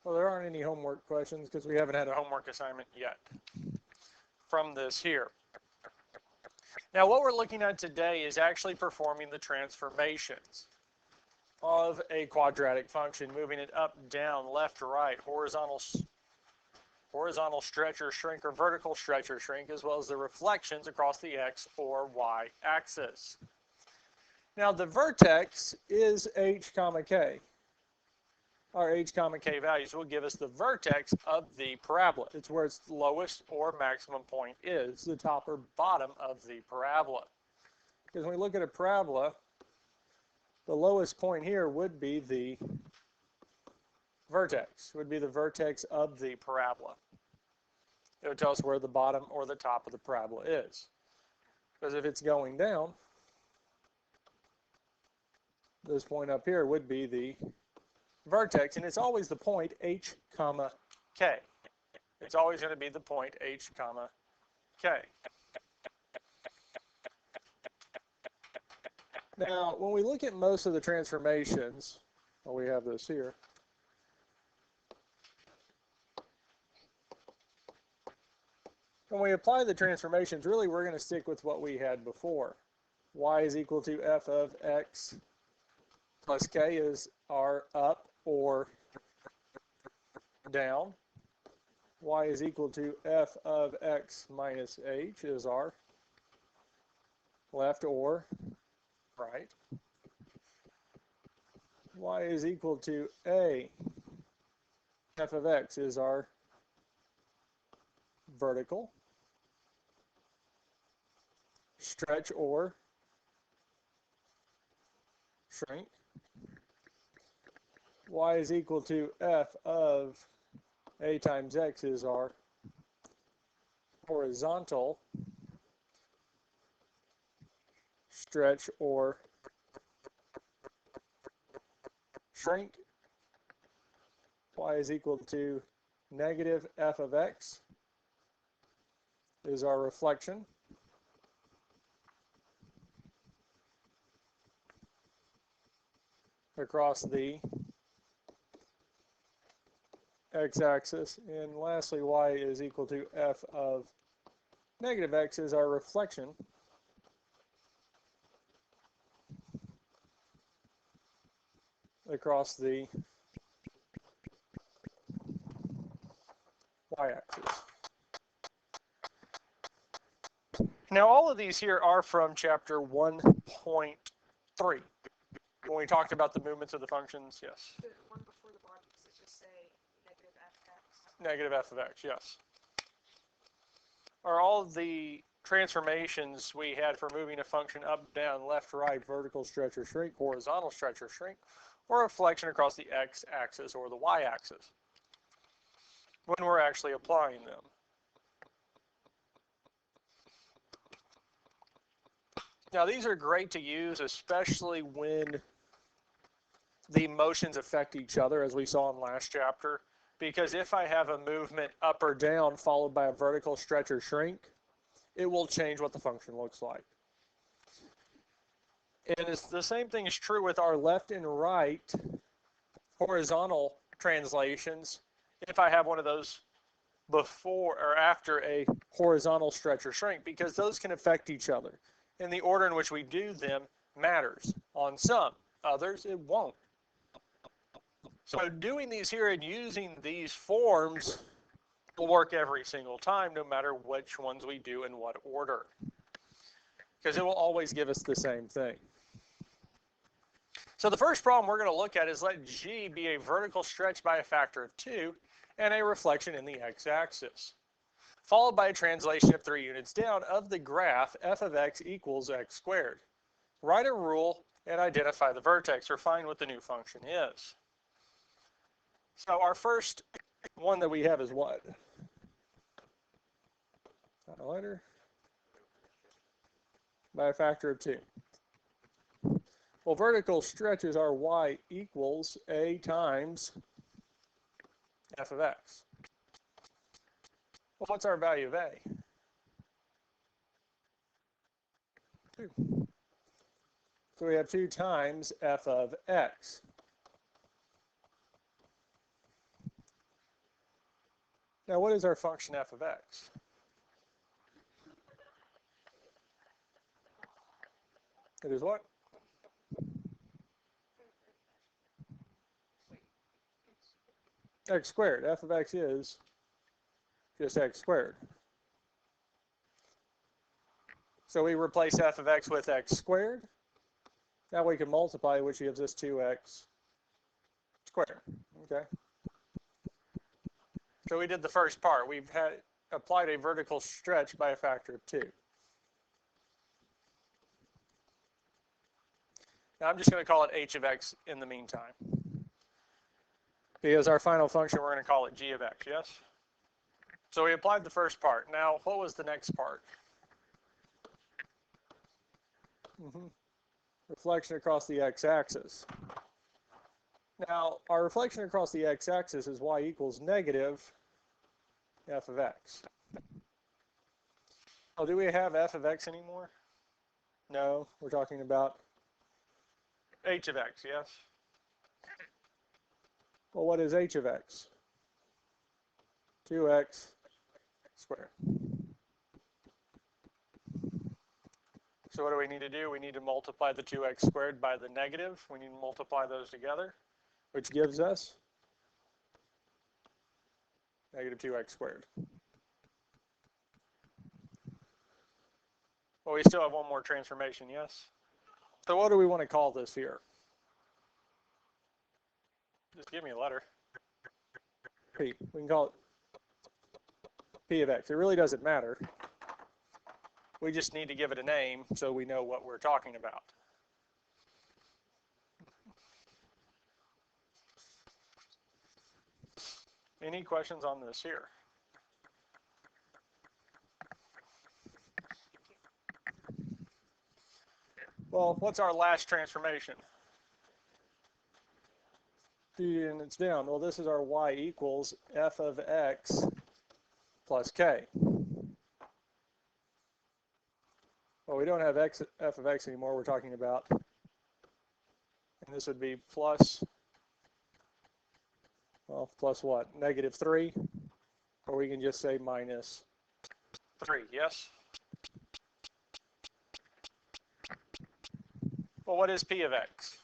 Well, there aren't any homework questions because we haven't had a homework assignment yet from this here. Now, what we're looking at today is actually performing the transformations of a quadratic function, moving it up, down, left, right, horizontal stretch or shrink, or vertical stretch or shrink, as well as the reflections across the x or y axis. Now, the vertex is h comma k. Our h comma k values will give us the vertex of the parabola. It's where its lowest or maximum point is, the top or bottom of the parabola. Because when we look at a parabola, the lowest point here would be the vertex, would be the vertex of the parabola. It would tell us where the bottom or the top of the parabola is. Because if it's going down, this point up here would be the vertex, and it's always the point h comma k. It's always going to be the point h comma k. Now, when we look at most of the transformations, well, we have this here. When we apply the transformations, really we're going to stick with what we had before. Y is equal to f of x plus k is our up or down. Y is equal to f of x minus h is our left or right. Y is equal to a f of x is our vertical stretch or shrink. Y is equal to f of a times x is our horizontal stretch or shrink. Y is equal to negative f of x is our reflection. Across the x-axis, and lastly y is equal to f of negative x is our reflection across the y-axis. Now all of these here are from chapter 1.3. When we talked about the movements of the functions, yes. The one before the body, does it just say negative f of x? Negative f of x, yes. Are all of the transformations we had for moving a function up, down, left, right, vertical stretch or shrink, horizontal stretch or shrink, or reflection across the x-axis or the y-axis when we're actually applying them. Now these are great to use, especially when the motions affect each other, as we saw in last chapter, because if I have a movement up or down followed by a vertical stretch or shrink, it will change what the function looks like. And it's the same thing is true with our left and right horizontal translations. If I have one of those before or after a horizontal stretch or shrink, because those can affect each other. And the order in which we do them matters. On some, others it won't. So doing these here and using these forms will work every single time, no matter which ones we do in what order. Because it will always give us the same thing. So the first problem we're going to look at is let G be a vertical stretch by a factor of 2 and a reflection in the x-axis, followed by a translation of 3 units down of the graph f of x equals x squared. Write a rule and identify the vertex, or find what the new function is. So our first one that we have is what? Highlighter. By a factor of 2. Well, vertical stretches are y equals a times f of x. Well, what's our value of a? 2. So we have 2 times f of x. Now, what is our function f of x? It is what? X squared. F of x is just x squared. So we replace f of x with x squared. Now we can multiply, which gives us 2x squared. Okay. So we did the first part. We've applied a vertical stretch by a factor of 2. Now I'm just going to call it h of x in the meantime. Because our final function, we're going to call it g of x, yes? So we applied the first part. Now, what was the next part? Reflection across the x-axis. Now, our reflection across the x-axis is y equals negative f of x. Oh, do we have f of x anymore? No, we're talking about h of x, yes? Well, what is h of x? 2x squared. So what do we need to do? We need to multiply the 2x squared by the negative. We need to multiply those together, which gives us negative 2x squared. Well, we still have one more transformation, yes? So what do we want to call this here? Just give me a letter. P. We can call it P of x. It really doesn't matter. We just need to give it a name so we know what we're talking about. Any questions on this here? Well, what's our last transformation? And it's down. Well, this is our y equals f of x plus k. Well, we don't have f of x anymore. We're talking about, and this would be plus, well, plus what? Negative 3, or we can just say minus 3, yes? Well, what is p of x?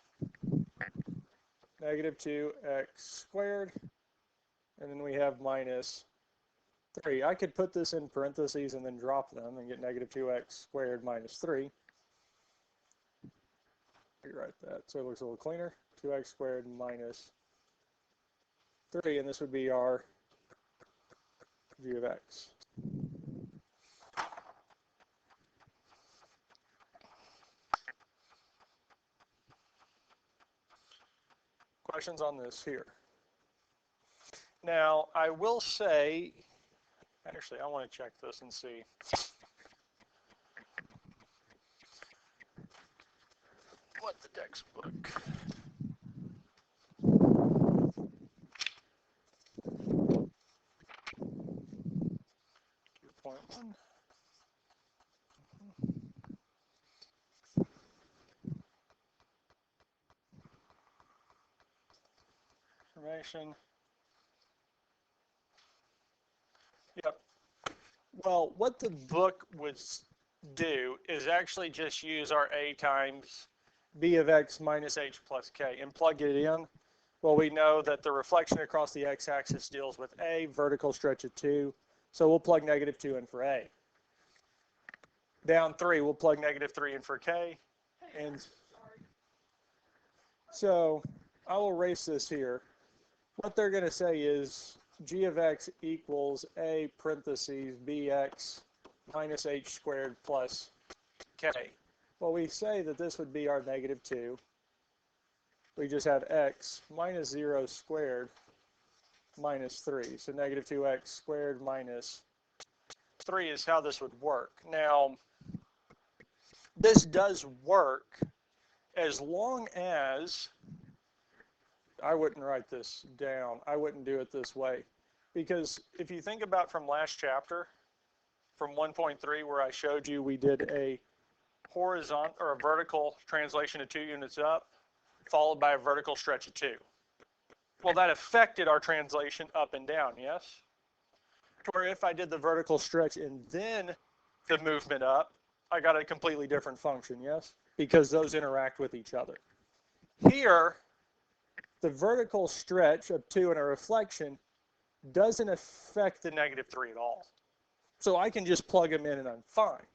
Negative 2x squared, and then we have minus 3. I could put this in parentheses and then drop them and get negative 2x squared minus 3. Rewrite that so it looks a little cleaner. 2x squared minus 3, and this would be our g of x. Questions on this here? Now, I will say, actually, I want to check this and see. What the textbook. 2.1. Information. Yep. Well, what the book would do is actually just use our a times b of x minus h plus k and plug it in. Well, we know that the reflection across the x-axis deals with a, vertical stretch of 2, so we'll plug negative 2 in for a. Down 3, we'll plug negative 3 in for k, and so I will erase this here. What they're going to say is g of x equals a parentheses bx minus h squared plus k. Well, we say that this would be our negative 2. We just have x minus 0 squared minus 3. So negative 2x squared minus 3 is how this would work. Now, this does work as long as, I wouldn't write this down. I wouldn't do it this way. Because if you think about from last chapter, from 1.3 where I showed you we did a horizontal or a vertical translation of 2 units up, followed by a vertical stretch of 2. Well, that affected our translation up and down, yes? Or if I did the vertical stretch and then the movement up, I got a completely different function, yes? Because those interact with each other. Here, the vertical stretch of 2 and a reflection doesn't affect the -3 at all. So I can just plug them in and I'm fine.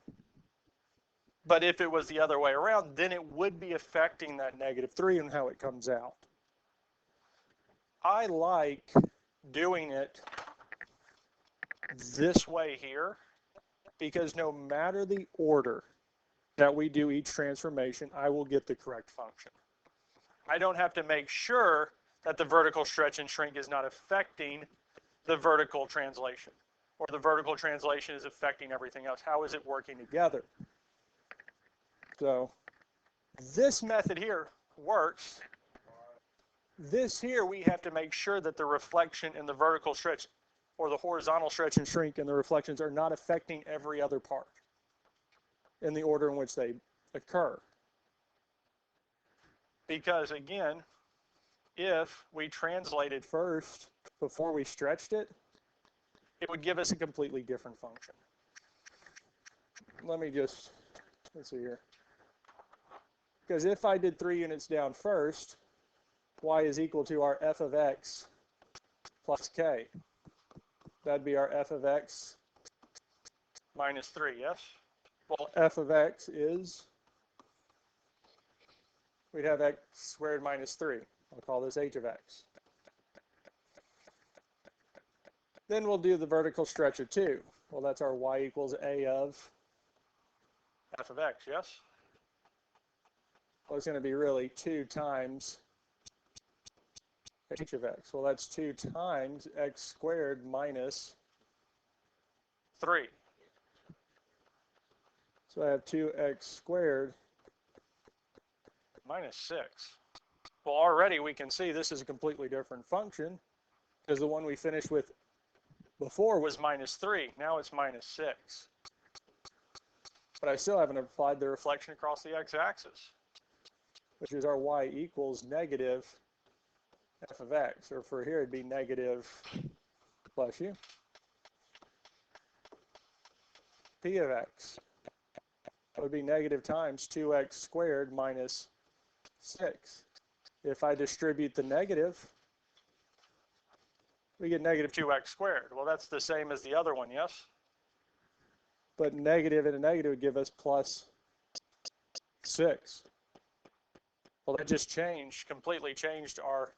But if it was the other way around, then it would be affecting that -3 and how it comes out. I like doing it this way here because no matter the order that we do each transformation, I will get the correct function. I don't have to make sure that the vertical stretch and shrink is not affecting the vertical translation, or the vertical translation is affecting everything else. How is it working together? So this method here works. This here, we have to make sure that the reflection and the vertical stretch, or the horizontal stretch and shrink and the reflections, are not affecting every other part in the order in which they occur. Because again, if we translated first before we stretched it, it would give us a completely different function. Let's see here. Because if I did 3 units down first, y is equal to our f of x plus k. That'd be our f of x minus 3, yes? Well, f of x is, we'd have x squared minus 3. I'll call this h of x. Then we'll do the vertical stretch of 2. Well, that's our y equals a of f of x, yes? Well, it's going to be really 2 times h of x. Well, that's 2 times x squared minus 3. So I have 2x squared minus 6. Well, already we can see this is a completely different function because the one we finished with before was minus 3. Now it's minus 6. But I still haven't applied the reflection across the x-axis, which is our y equals negative f of x, or for here it'd be negative, bless you, p of x. That would be negative times 2x squared minus 6. If I distribute the negative, we get negative 2x squared. Well, that's the same as the other one, yes? But negative and a negative would give us plus 6. Well, that just completely changed our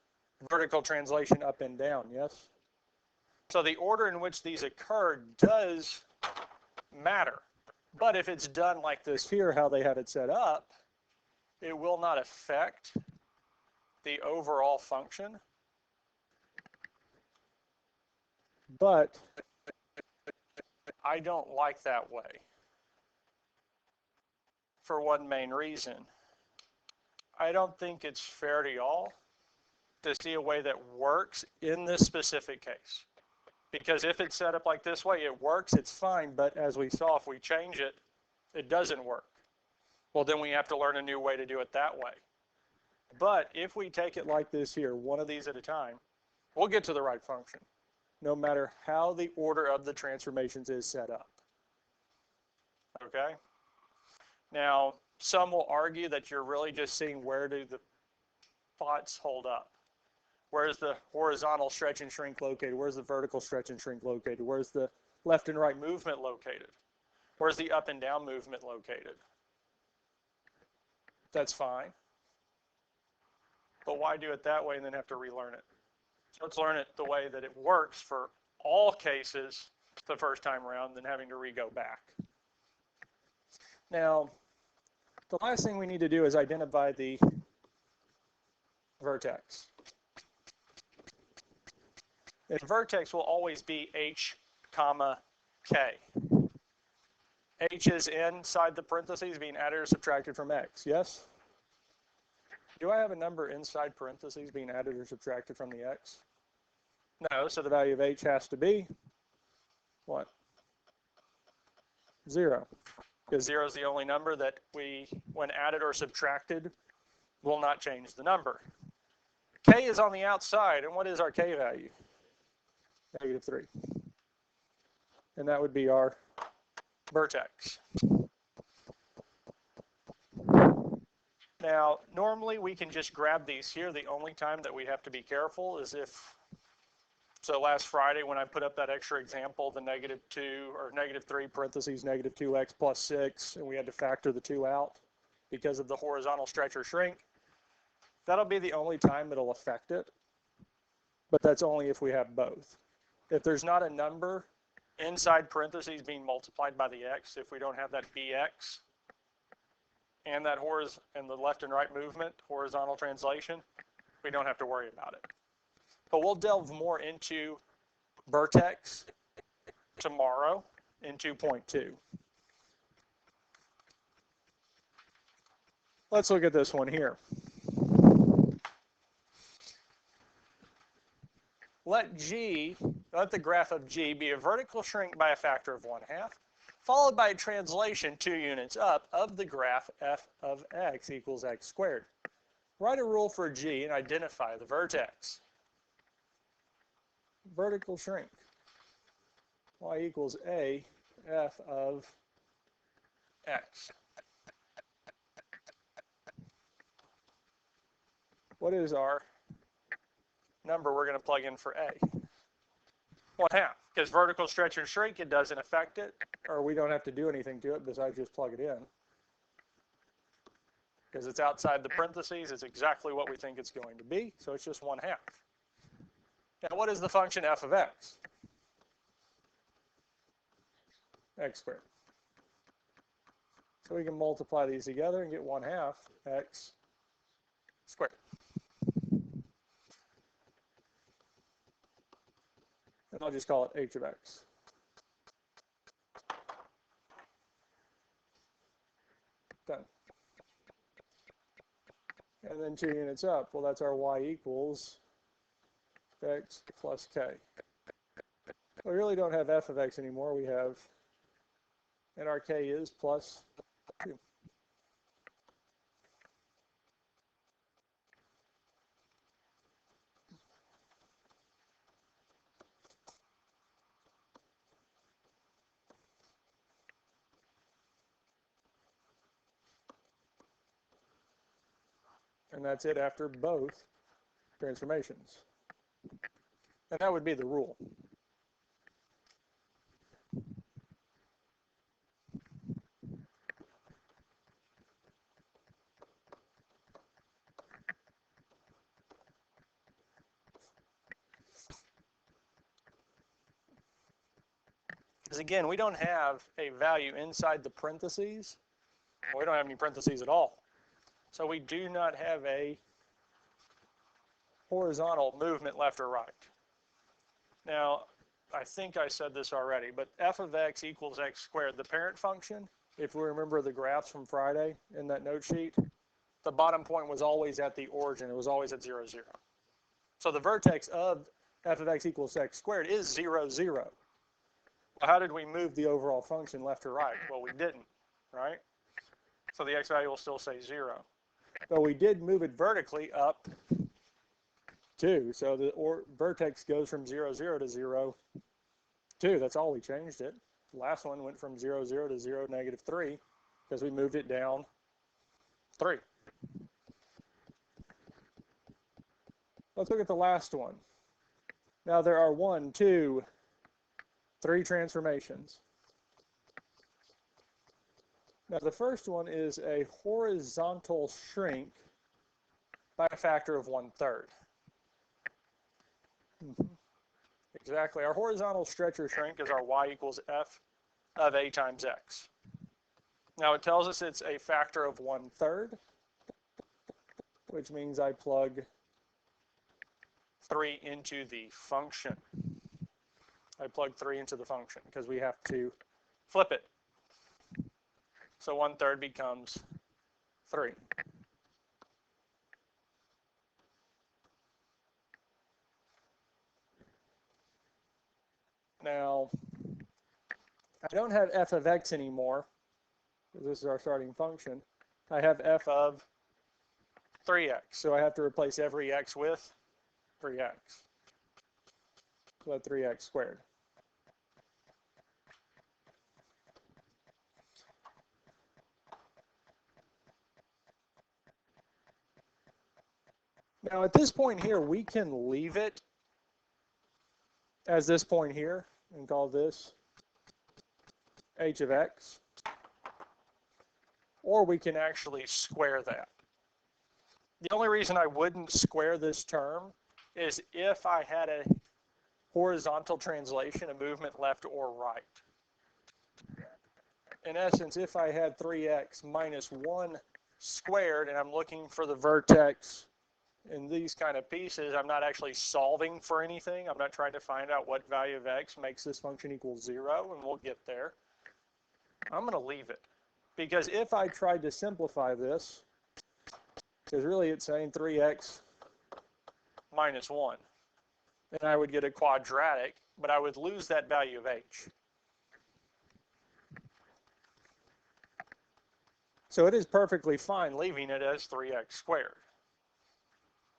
vertical translation up and down, yes? So the order in which these occur does matter. But if it's done like this here, how they have it set up, it will not affect the overall function. But I don't like that way for one main reason. I don't think it's fair to y'all to see a way that works in this specific case. Because if it's set up like this way, it works, it's fine, but as we saw, if we change it, it doesn't work. Well, then we have to learn a new way to do it that way. But if we take it like this here, one of these at a time, we'll get to the right function, no matter how the order of the transformations is set up. Okay? Now, some will argue that you're really just seeing where do the plots hold up. Where's the horizontal stretch and shrink located? Where's the vertical stretch and shrink located? Where's the left and right movement located? Where's the up and down movement located? That's fine. But why do it that way and then have to relearn it? So let's learn it the way that it works for all cases the first time around, then having to re-go back. Now, the last thing we need to do is identify the vertex. And vertex will always be h, comma, k. H is inside the parentheses being added or subtracted from x, yes? Do I have a number inside parentheses being added or subtracted from the x? No, so the value of h has to be what? 0. Because 0 is the only number that we, when added or subtracted, will not change the number. K is on the outside, and what is our k value? -3. and that would be our vertex. Now, normally we can just grab these here. The only time that we have to be careful is if, so last Friday when I put up that extra example, the -2 or -3 parentheses -2x plus 6, and we had to factor the 2 out because of the horizontal stretch or shrink, that'll be the only time it'll affect it, but that's only if we have both. If there's not a number inside parentheses being multiplied by the x, if we don't have that bx and that and the left and right movement, horizontal translation, we don't have to worry about it. But we'll delve more into vertex tomorrow in 2.2. Let's look at this one here. Let the graph of G be a vertical shrink by a factor of 1/2, followed by a translation 2 units up of the graph f of x equals x squared. Write a rule for G and identify the vertex. Vertical shrink. Y equals a f of x. What is our number we're going to plug in for a? 1/2. Because vertical stretch and shrink, it doesn't affect it, or we don't have to do anything to it besides just plug it in. Because it's outside the parentheses, it's exactly what we think it's going to be, so it's just 1/2. Now, what is the function f of x? X squared. So we can multiply these together and get 1/2 x squared. And I'll just call it h of x. Done. And then 2 units up, well, that's our y equals x plus k. We really don't have f of x anymore. We have, and our k is plus 2. And that's it after both transformations. And that would be the rule. Because again, we don't have a value inside the parentheses. We don't have any parentheses at all. So we do not have a horizontal movement left or right. Now, I think I said this already, but f of x equals x squared. The parent function, if we remember the graphs from Friday in that note sheet, the bottom point was always at the origin. It was always at 0, 0. So the vertex of f of x equals x squared is 0, 0. Well, how did we move the overall function left or right? Well, we didn't, right? So the x value will still say 0. But we did move it vertically up 2. So the vertex goes from 0, 0 to 0, 2. That's all we changed it. The last one went from 0, 0 to 0, -3 because we moved it down 3. Let's look at the last one. Now there are 1, 2, 3 transformations. Now the first one is a horizontal shrink by a factor of 1/3. Exactly. Our horizontal stretch or shrink is our y equals f of a times x. Now it tells us it's a factor of 1/3, which means I plug 3 into the function. I plug 3 into the function because we have to flip it. So 1/3 becomes 3. Now, I don't have f of x anymore, because this is our starting function. I have f of 3x, so I have to replace every x with 3x. So that's 3x squared. Now at this point here, we can leave it as this point here and call this h of x, or we can actually square that. The only reason I wouldn't square this term is if I had a horizontal translation, a movement left or right. In essence, if I had 3x minus 1 squared and I'm looking for the vertex in these kind of pieces, I'm not actually solving for anything. I'm not trying to find out what value of x makes this function equal 0, and we'll get there. I'm going to leave it. Because if I tried to simplify this, because really it's saying 3x minus 1, then I would get a quadratic, but I would lose that value of h. So it is perfectly fine leaving it as 3x squared.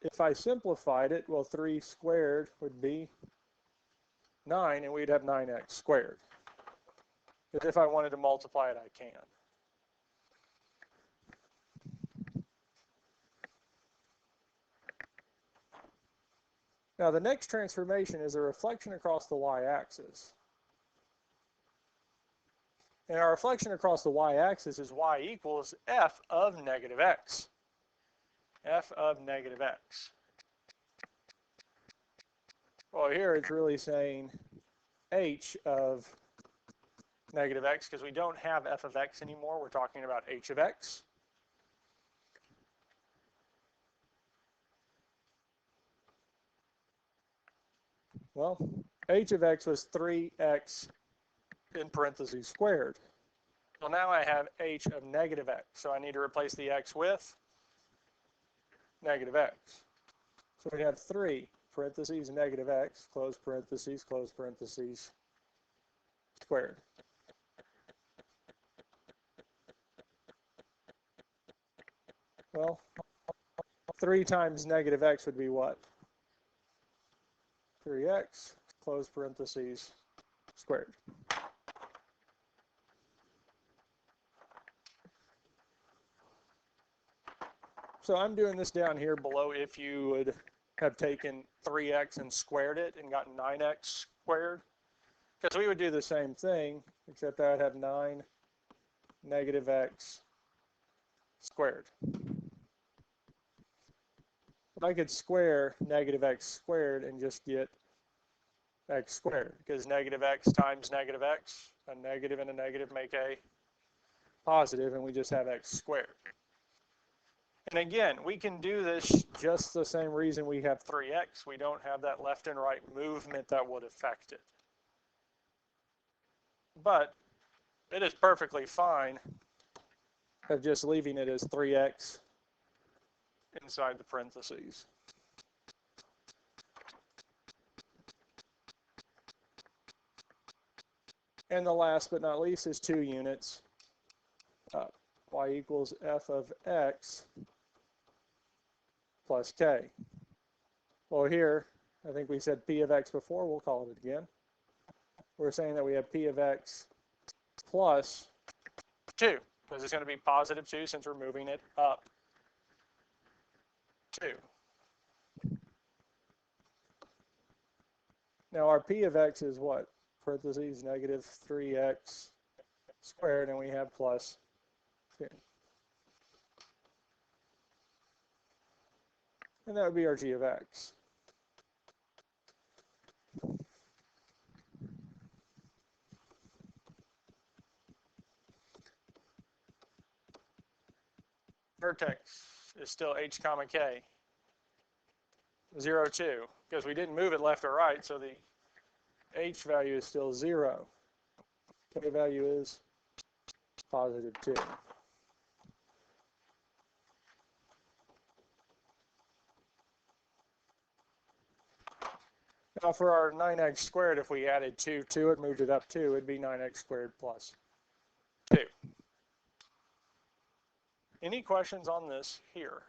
If I simplified it, well, 3 squared would be 9, and we'd have 9x squared. But if I wanted to multiply it, I can. Now, the next transformation is a reflection across the y-axis. And our reflection across the y-axis is y equals f of negative x. F of negative x. Well, here it's really saying h of negative x, because we don't have f of x anymore. We're talking about h of x. Well, h of x was 3x in parentheses squared. Well, now I have h of negative x, so I need to replace the x with negative x. So we have 3 parentheses negative x, close parentheses, squared. Well, 3 times negative x would be what? 3x, close parentheses, squared. So I'm doing this down here below if you would have taken 3x and squared it and gotten 9x squared. Because we would do the same thing, except I would have 9 negative x squared. I could square negative x squared and just get x squared, because negative x times negative x, a negative and a negative make a positive, and we just have x squared. And again, we can do this just the same reason we have 3x. We don't have that left and right movement that would affect it. But it is perfectly fine of just leaving it as 3x inside the parentheses. And the last but not least is 2 units. Y equals f of x plus k. Well, here, I think we said p of x before. We'll call it again. We're saying that we have p of x plus 2, because it's going to be positive 2 since we're moving it up 2. Now, our p of x is what? Parentheses, negative 3x squared, and we have plus 2. And that would be our g of x. Vertex is still h comma k, 0, 2, because we didn't move it left or right, so the h value is still 0. K value is positive 2. Now for our 9x squared, if we added 2 to it, moved it up 2, it'd be 9x squared plus 2. Any questions on this here?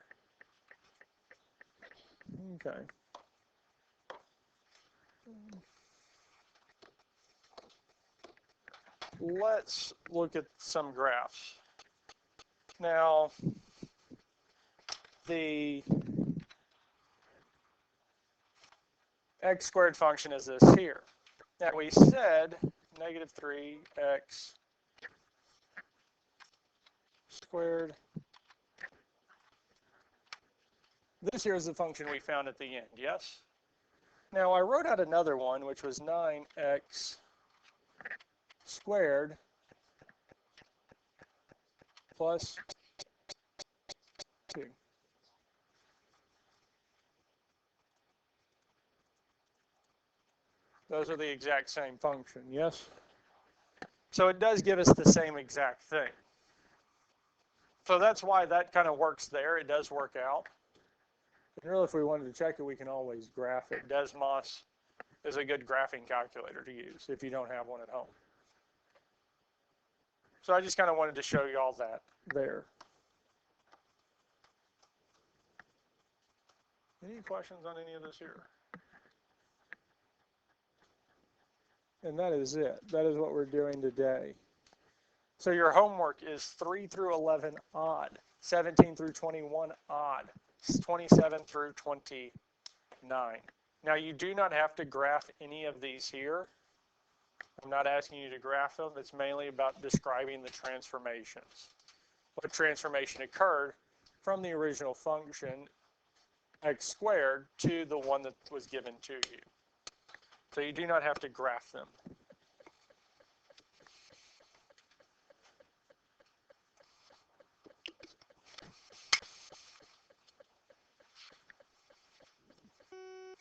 Okay. Let's look at some graphs. Now, the x squared function is this here. Now we said negative 3x squared. This here is the function we found at the end, yes? Now I wrote out another one, which was 9x squared plus 2. Those are the exact same function, yes? So it does give us the same exact thing. So that's why that kind of works there. It does work out. And really, if we wanted to check it, we can always graph it. Desmos is a good graphing calculator to use if you don't have one at home. So I just kind of wanted to show you all that there. Any questions on any of this here? And that is it. That is what we're doing today. So your homework is 3 through 11 odd, 17 through 21 odd, 27 through 29. Now you do not have to graph any of these here. I'm not asking you to graph them. It's mainly about describing the transformations. What transformation occurred from the original function x squared to the one that was given to you. So you do not have to graph them.